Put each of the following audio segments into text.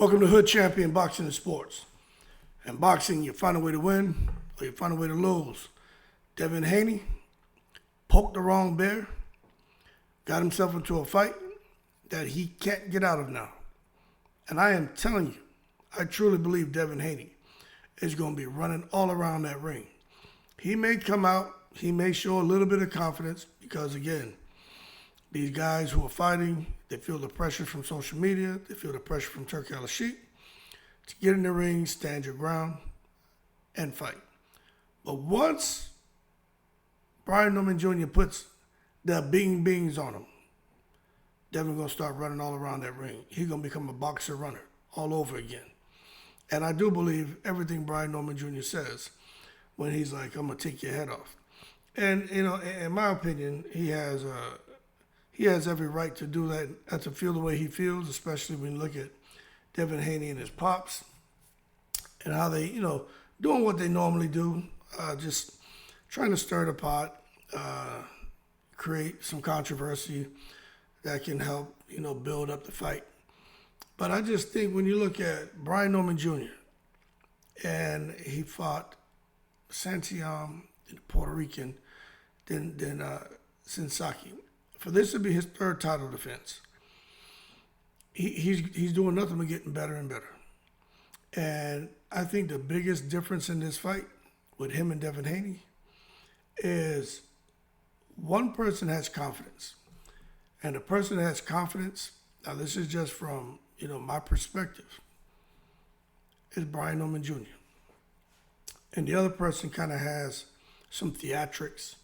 Welcome to Hood Champion Boxing and Sports. In boxing, you find a way to win or you find a way to lose. Devin'S Haney poked the wrong bear, got himself into a fight that he can't get out of now. And I am telling you, I truly believe Devin'S Haney is going to be running all around that ring. He may come out, he may show a little bit of confidence because, again, these guys who are fighting, they feel the pressure from social media, they feel the pressure from Turkey al-Sheikh to get in the ring, stand your ground, and fight. But once Brian Norman Jr. puts the bing-bings on him, Devin's going to start running all around that ring. He's going to become a boxer runner all over again. And I do believe everything Brian Norman Jr. says when he's like, I'm going to take your head off. And, you know, in my opinion, he has every right to do that and to feel the way he feels, especially when you look at Devin'S Haney and his pops and how they, doing what they normally do, just trying to stir the pot, create some controversy that can help, build up the fight. But I just think when you look at Brian Norman Jr. and he fought Santillan, the Puerto Rican, then Sensaki. For this to be his third title defense, he's doing nothing but getting better and better. And I think the biggest difference in this fight with him and Devin'S Haney is one person has confidence. And the person that has confidence, now this is just from, my perspective, is Brian Norman Jr. And the other person kind of has some theatrics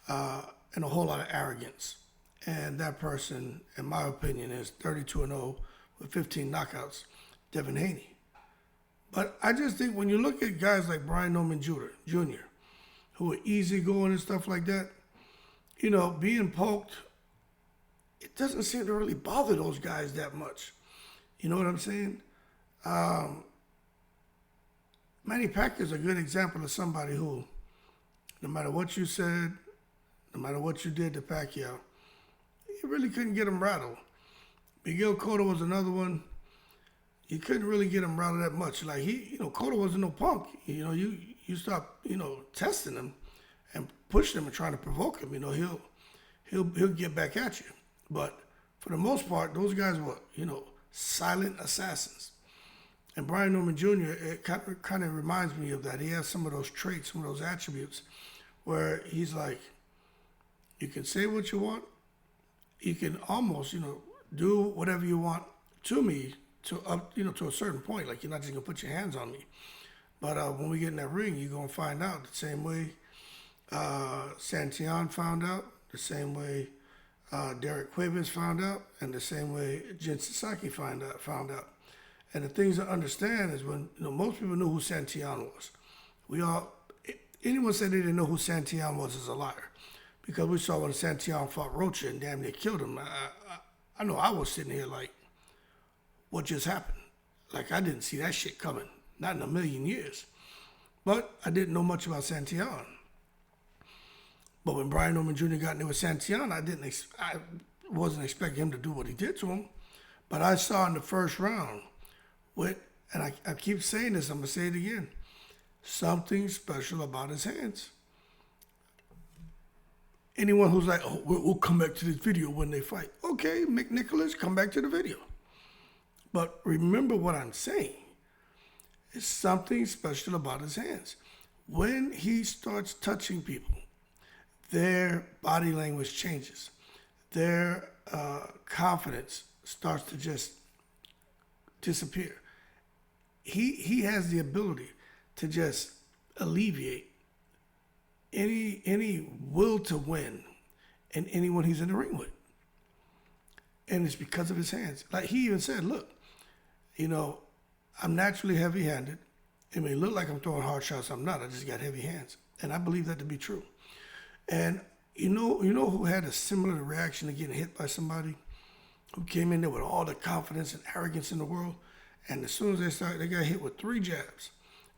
and a whole lot of arrogance. And that person, in my opinion, is 32-0 with 15 knockouts, Devin'S Haney. But I just think when you look at guys like Brian Norman Jr., who are easygoing and stuff like that, being poked, it doesn't seem to really bother those guys that much. You know what I'm saying? Manny Pacquiao's a good example of somebody who, no matter what you said, no matter what you did to Pacquiao, you really couldn't get him rattled. Miguel Cotto was another one. You couldn't really get him rattled that much. Like Cotto wasn't no punk. You stop, testing him and pushing him and trying to provoke him. He'll get back at you. But for the most part, those guys were, silent assassins. And Brian Norman Jr., it kind of reminds me of that. He has some of those traits, some of those attributes where he's like, you can say what you want. You can almost, do whatever you want to me to a certain point. Like, you're not just going to put your hands on me. But when we get in that ring, you're going to find out the same way Santillan found out, the same way Derek Cuevas found out, and the same way Jin Sasaki found out. And the things to understand is when, most people knew who Santillan was. Anyone said they didn't know who Santillan was is a liar. Because we saw when Santillan fought Rocha and damn near killed him. I know I was sitting here like, what just happened? Like, I didn't see that shit coming. Not in a million years. But I didn't know much about Santillan. But when Brian Norman Jr. got in there with Santillan, I wasn't expecting him to do what he did to him. But I saw in the first round and I keep saying this, I'm going to say it again, something special about his hands. Anyone who's like, oh, we'll come back to this video when they fight. Okay, Mick Nicholas, come back to the video. But remember what I'm saying. It's something special about his hands. When he starts touching people, their body language changes. Their confidence starts to just disappear. He has the ability to just alleviate any will to win in anyone he's in the ring with. And it's because of his hands. Like he even said, look, I'm naturally heavy-handed. It may look like I'm throwing hard shots. I'm not. I just got heavy hands. And I believe that to be true. And you know who had a similar reaction to getting hit by somebody who came in there with all the confidence and arrogance in the world. And as soon as they got hit with 3 jabs.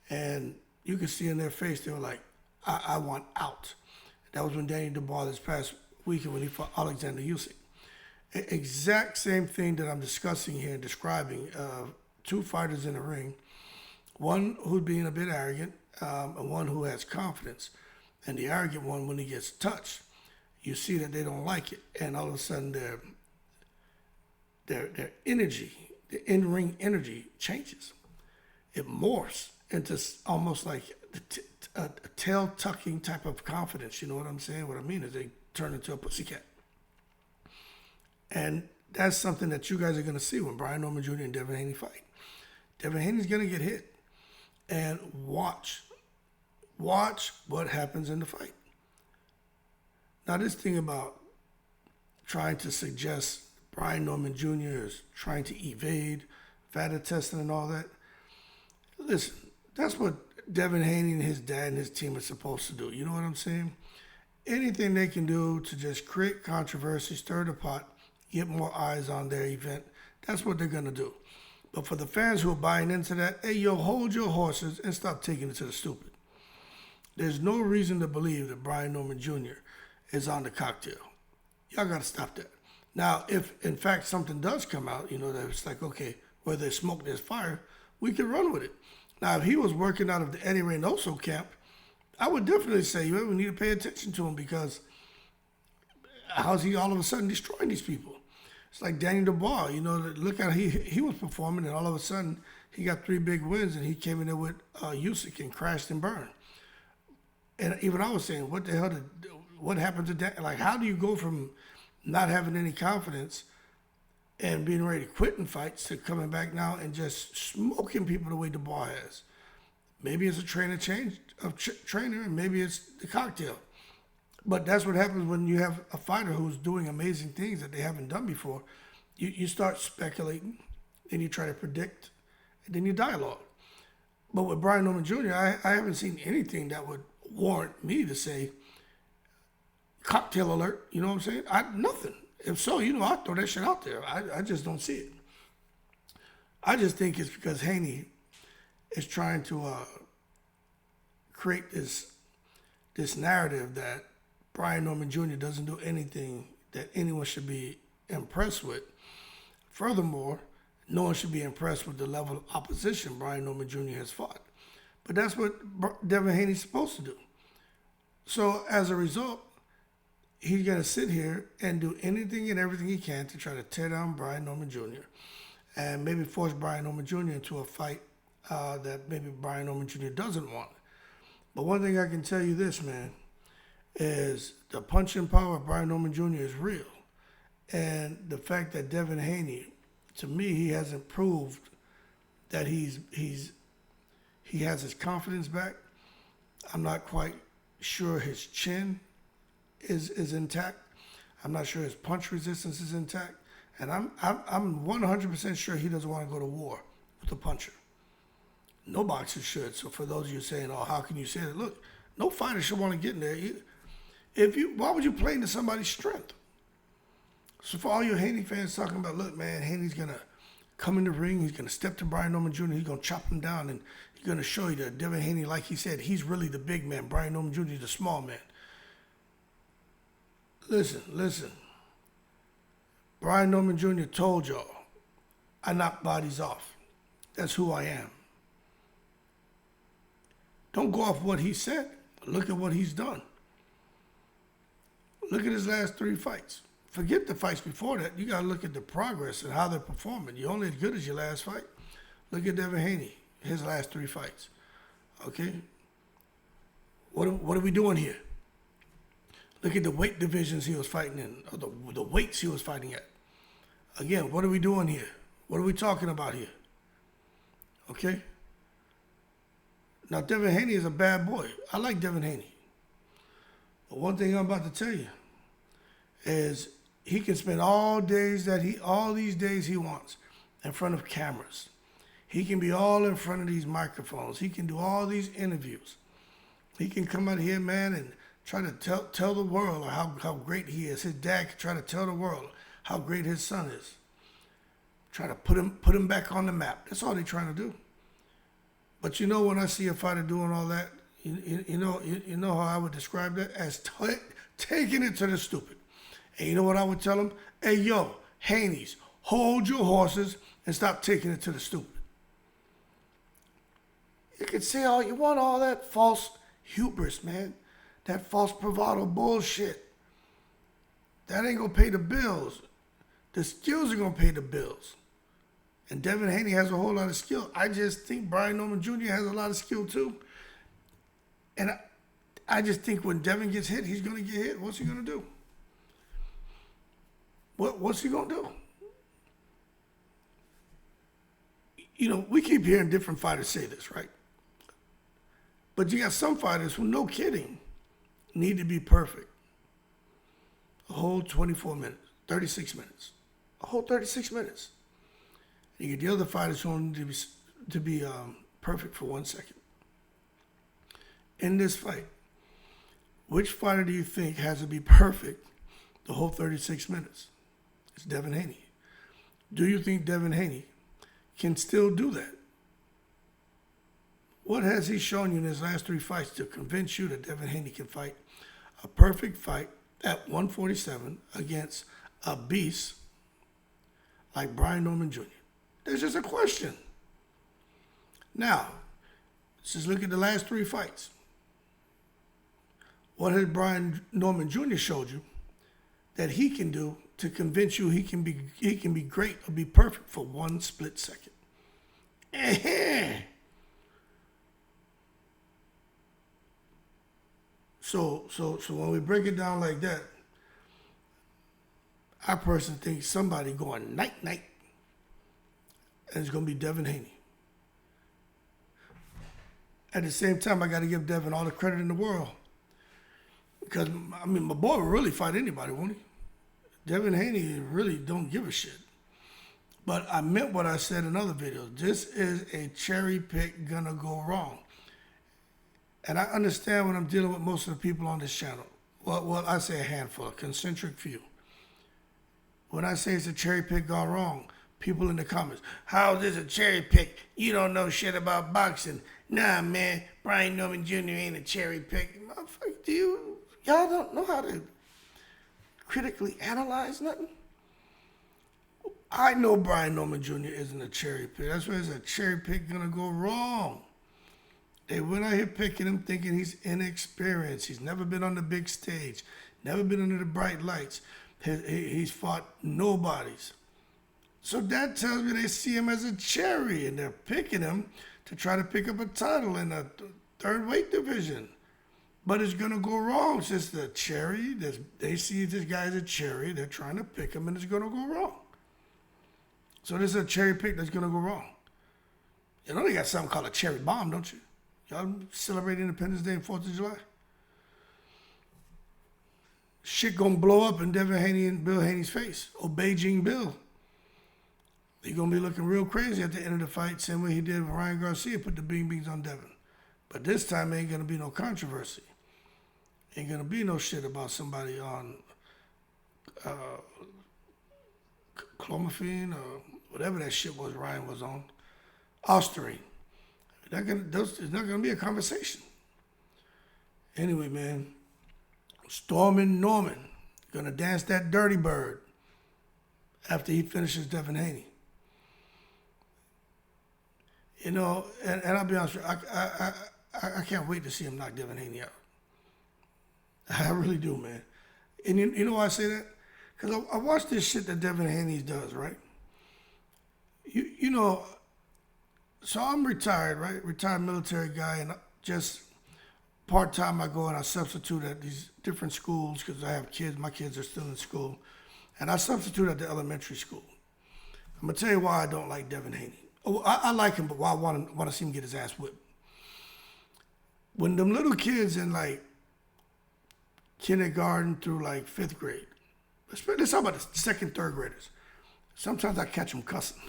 And you could see in their face, they were like, I want out. That was when Daniel Dubois this past weekend when he fought Alexander Usyk. Exact same thing that I'm discussing here and describing two fighters in the ring, one who's being a bit arrogant, and one who has confidence. And the arrogant one, when he gets touched, you see that they don't like it, and all of a sudden their energy, the in-ring energy changes. It morphs into almost like a tail-tucking type of confidence. You know what I'm saying? What I mean is they turn into a pussycat. And that's something that you guys are going to see when Brian Norman Jr. and Devin Haney fight. Devin Haney's going to get hit. And watch what happens in the fight. Now, this thing about trying to suggest Brian Norman Jr. is trying to evade VADA testing and all that, listen, that's what Devin Haney and his dad and his team are supposed to do. You know what I'm saying? Anything they can do to just create controversy, stir the pot, get more eyes on their event, that's what they're going to do. But for the fans who are buying into that, hey, yo, hold your horses and stop taking it to the stupid. There's no reason to believe that Brian Norman Jr. is on the cocktail. Y'all got to stop that. Now, if in fact something does come out, you know, that it's like, okay, where there's smoke, there's fire, we can run with it. Now, if he was working out of the Eddie Reynoso camp, I would definitely say, you we need to pay attention to him, because how's he all of a sudden destroying these people? It's like Daniel Dubois, you know, look at how he was performing, and all of a sudden he got 3 big wins, and he came in there with Usyk and crashed and burned. And even I was saying, what the hell what happened to that? Like, how do you go from not having any confidence and being ready to quit in fights to coming back now and just smoking people the way Dubois has? Maybe it's a trainer change of trainer, and maybe it's the cocktail. But that's what happens when you have a fighter who's doing amazing things that they haven't done before. You start speculating, then you try to predict, and then you dialogue. But with Brian Norman Jr., I haven't seen anything that would warrant me to say, cocktail alert, you know what I'm saying? Nothing. If so, you know, I'll throw that shit out there. I just don't see it. I just think it's because Haney is trying to create this narrative that Brian Norman Jr. doesn't do anything that anyone should be impressed with. Furthermore, no one should be impressed with the level of opposition Brian Norman Jr. has fought. But that's what Devin Haney's supposed to do. So as a result, he's going to sit here and do anything and everything he can to try to tear down Brian Norman Jr. and maybe force Brian Norman Jr. into a fight that maybe Brian Norman Jr. doesn't want. But one thing I can tell you this, man, is the punching power of Brian Norman Jr. is real. And the fact that Devin Haney, to me, he hasn't proved that he has his confidence back. I'm not quite sure his chin is intact. I'm not sure his punch resistance is intact. And I'm 100% sure he doesn't want to go to war with a puncher. No boxer should. So for those of you saying, oh, how can you say that? Look, no fighter should want to get in there. Why would you play into somebody's strength? So for all your Haney fans talking about, look, man, Haney's going to come in the ring, he's going to step to Brian Norman Jr., he's going to chop him down, and he's going to show you that Devin Haney, like he said, he's really the big man. Brian Norman Jr. is the small man. Listen. Brian Norman Jr. told y'all, I knock bodies off. That's who I am. Don't go off what he said. Look at what he's done. Look at his last 3 fights. Forget the fights before that. You got to look at the progress and how they're performing. You're only as good as your last fight. Look at Devin Haney, his last 3 fights. Okay? What are we doing here? Look at the weight divisions he was fighting in, or the weights he was fighting at. Again, what are we doing here? What are we talking about here? Okay? Now, Devin Haney is a bad boy. I like Devin Haney. But one thing I'm about to tell you is he can spend all these days he wants in front of cameras. He can be all in front of these microphones. He can do all these interviews. He can come out here, man, and try to tell the world how great he is. His dad can try to tell the world how great his son is. Try to put him back on the map. That's all they're trying to do. But you know, when I see a fighter doing all that, you know how I would describe that? As taking it to the stupid. And you know what I would tell him? Hey, yo, Haney's, hold your horses and stop taking it to the stupid. You can say all you want, all that false hubris, man. That false bravado bullshit. That ain't gonna pay the bills. The skills are gonna pay the bills. And Devin Haney has a whole lot of skill. I just think Brian Norman Jr. has a lot of skill too. And I just think when Devin gets hit, he's gonna get hit. What's he gonna do? What's he gonna do? You know, we keep hearing different fighters say this, right? But you got some fighters who, no kidding, need to be perfect. A whole 24 minutes, 36 minutes. A whole 36 minutes. You get the other fighters who only need to be perfect for 1 second. In this fight, which fighter do you think has to be perfect the whole 36 minutes? It's Devin Haney. Do you think Devin Haney can still do that? What has he shown you in his last 3 fights to convince you that Devin Haney can fight a perfect fight at 147 against a beast like Brian Norman Jr.? There's just a question. Now, let's just look at the last 3 fights. What has Brian Norman Jr. showed you that he can do to convince you he can be great or be perfect for 1 split second? So when we break it down like that, I personally think somebody going night-night, and it's going to be Devin Haney. At the same time, I got to give Devin all the credit in the world. Because, I mean, my boy will really fight anybody, won't he? Devin Haney really don't give a shit. But I meant what I said in other videos. This is a cherry pick gonna go wrong. And I understand when I'm dealing with most of the people on this channel. Well, I say a handful, a concentric few. When I say it's a cherry pick gone wrong, people in the comments, how is this a cherry pick? You don't know shit about boxing. Nah, man, Brian Norman Jr. ain't a cherry pick. Motherfucker, y'all don't know how to critically analyze nothing? I know Brian Norman Jr. isn't a cherry pick. That's why it's a cherry pick gonna go wrong. They went out here picking him thinking he's inexperienced. He's never been on the big stage, never been under the bright lights. He's fought nobodies. So that tells me they see him as a cherry, and they're picking him to try to pick up a title in the 3rd weight division. But it's going to go wrong since the cherry, they see this guy as a cherry, they're trying to pick him, and it's going to go wrong. So this is a cherry pick that's going to go wrong. You know they got something called a cherry bomb, don't you? Y'all celebrate Independence Day and 4th of July? Shit gonna blow up in Devin Haney and Bill Haney's face. Or Beijing Bill. He gonna be looking real crazy at the end of the fight, same way he did with Ryan Garcia, put the beans on Devin. But this time ain't gonna be no controversy. Ain't gonna be no shit about somebody on clomiphene or whatever that shit was Ryan was on. Ostarine. It's not gonna be a conversation. Anyway, man, Stormin' Norman gonna dance that dirty bird after he finishes Devin Haney. You know, and I'll be honest with you, I can't wait to see him knock Devin Haney out. I really do, man. And you know why I say that? Because I watch this shit that Devin Haney does, right? You know, so I'm retired, right? Retired military guy, and just part-time I go and I substitute at these different schools because I have kids. My kids are still in school. And I substitute at the elementary school. I'm going to tell you why I don't like Devin Haney. Oh, I like him, but why I want to see him get his ass whipped. When them little kids in like kindergarten through like 5th grade, let's talk about the 2nd, 3rd graders. Sometimes I catch them cussing.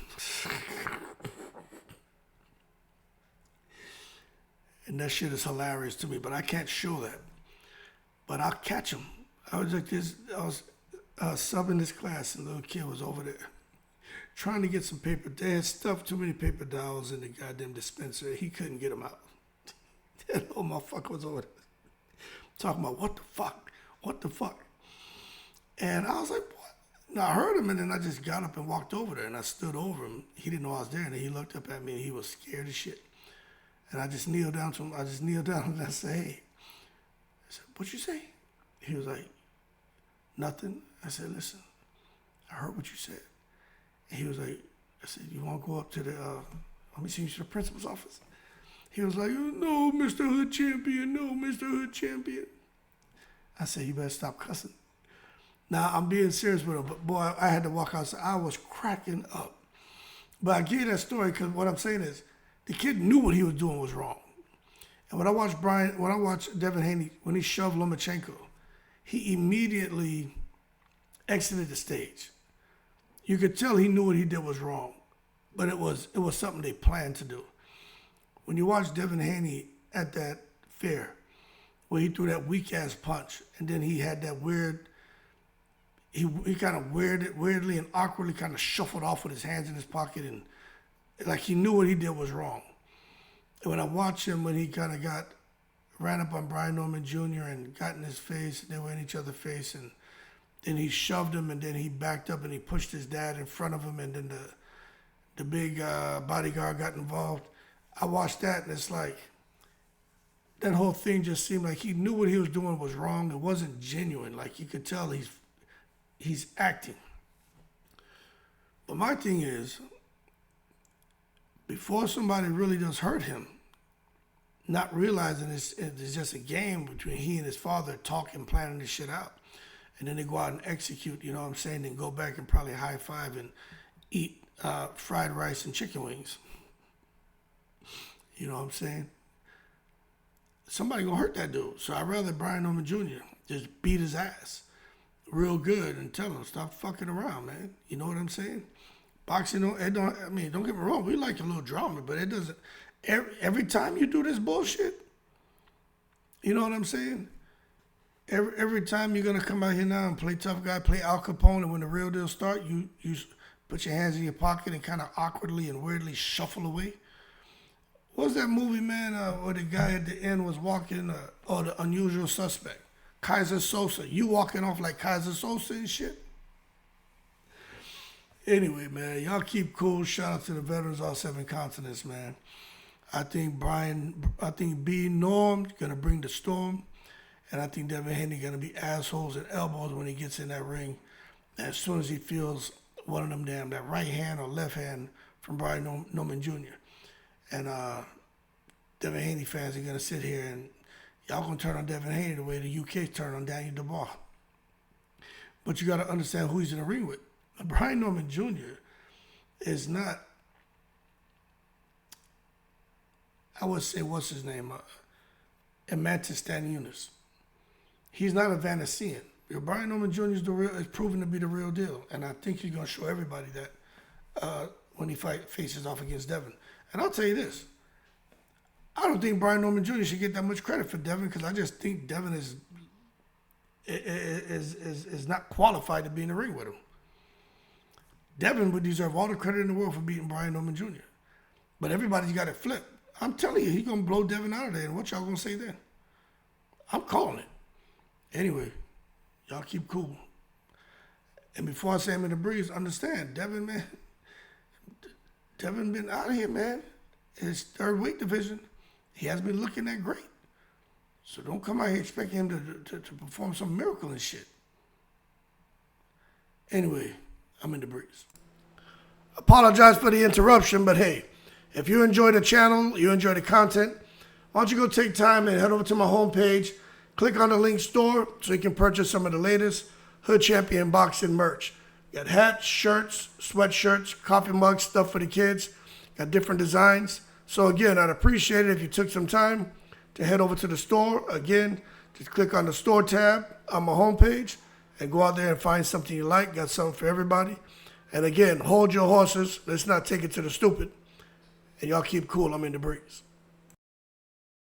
And that shit is hilarious to me, but I can't show that. But I'll catch them. I was subbing this class, and the little kid was over there trying to get some paper. They had stuffed too many paper towels in the goddamn dispenser. He couldn't get them out. That little motherfucker was over there talking about, what the fuck? And I was like, what? And I heard him, and then I just got up and walked over there, and I stood over him. He didn't know I was there, and then he looked up at me, and he was scared as shit. And I just kneeled down to him. I just kneeled down and I said, hey. I said, what'd you say? He was like, nothing. I said, listen, I heard what you said. And he was like, I said, you want to go up to the, let me see you to the principal's office. He was like, no, Mr. Hood Champion, no, Mr. Hood Champion. I said, you better stop cussing. Now, I'm being serious with him, but boy, I had to walk outside. I was cracking up. But I gave you that story because what I'm saying is, the kid knew what he was doing was wrong. And when I watched Devin Haney, when he shoved Lomachenko, he immediately exited the stage. You could tell he knew what he did was wrong, but it was something they planned to do. When you watch Devin Haney at that fair, where he threw that weak ass punch, and then he had that weird, he kind of weirdly and awkwardly kind of shuffled off with his hands in his pocket, and like he knew what he did was wrong. And when I watched him, when he kind of ran up on Brian Norman Jr. and got in his face, they were in each other's face, and then he shoved him, and then he backed up and he pushed his dad in front of him, and then the big bodyguard got involved. I watched that, and it's like, that whole thing just seemed like he knew what he was doing was wrong. It wasn't genuine. Like, you could tell he's acting. But my thing is, before somebody really does hurt him, not realizing it's just a game between he and his father talking, planning this shit out. And then they go out and execute, you know what I'm saying, then go back and probably high five and eat fried rice and chicken wings. You know what I'm saying? Somebody gonna hurt that dude. So I'd rather Brian Norman Jr. just beat his ass real good and tell him, stop fucking around, man. You know what I'm saying? Boxing, don't get me wrong, we like a little drama, but it doesn't, every time you do this bullshit, you know what I'm saying? Every time you're gonna come out here now and play tough guy, play Al Capone, and when the real deal start, you put your hands in your pocket and kind of awkwardly and weirdly shuffle away. What was that movie, man, where the guy at the end was walking, The Unusual Suspect? Kaiser Sosa. You walking off like Kaiser Sosa and shit? Anyway, man, y'all keep cool. Shout out to the veterans all 7 continents, man. I think B. Norm's gonna bring the storm. And I think Devin Haney gonna be assholes and elbows when he gets in that ring. As soon as he feels one of them that right hand or left hand from Brian Norman Jr. And Devin Haney fans are gonna sit here and y'all gonna turn on Devin Haney the way the UK turned on Daniel Dubois. But you gotta understand who he's in the ring with. Brian Norman Jr. is not, I would say, what's his name? Emantis Stanionis. He's not a Vanessian. Brian Norman Jr. is proven to be the real deal. And I think he's going to show everybody that when he faces off against Devin. And I'll tell you this. I don't think Brian Norman Jr. should get that much credit for Devin because I just think Devin is not qualified to be in the ring with him. Devin would deserve all the credit in the world for beating Brian Norman Jr. But everybody's got it flipped. I'm telling you, he's going to blow Devin out of there. And what y'all going to say then? I'm calling it. Anyway, y'all keep cool. And before I say him in the breeze, understand, Devin, man, Devin been out of here, man. His 3rd weight division, he has been looking that great. So don't come out here expecting him to perform some miracle and shit. Anyway, I'm in the breeze. Apologize for the interruption, but hey, if you enjoy the channel, you enjoy the content, why don't you go take time and head over to my homepage, click on the link store so you can purchase some of the latest Hood Champion boxing merch. Got hats, shirts, sweatshirts, coffee mugs, stuff for the kids. Got different designs. So again, I'd appreciate it if you took some time to head over to the store. Again, just click on the store tab on my homepage and go out there and find something you like. Got something for everybody. And again, hold your horses. Let's not take it to the stupid. And y'all keep cool. I'm in the breeze.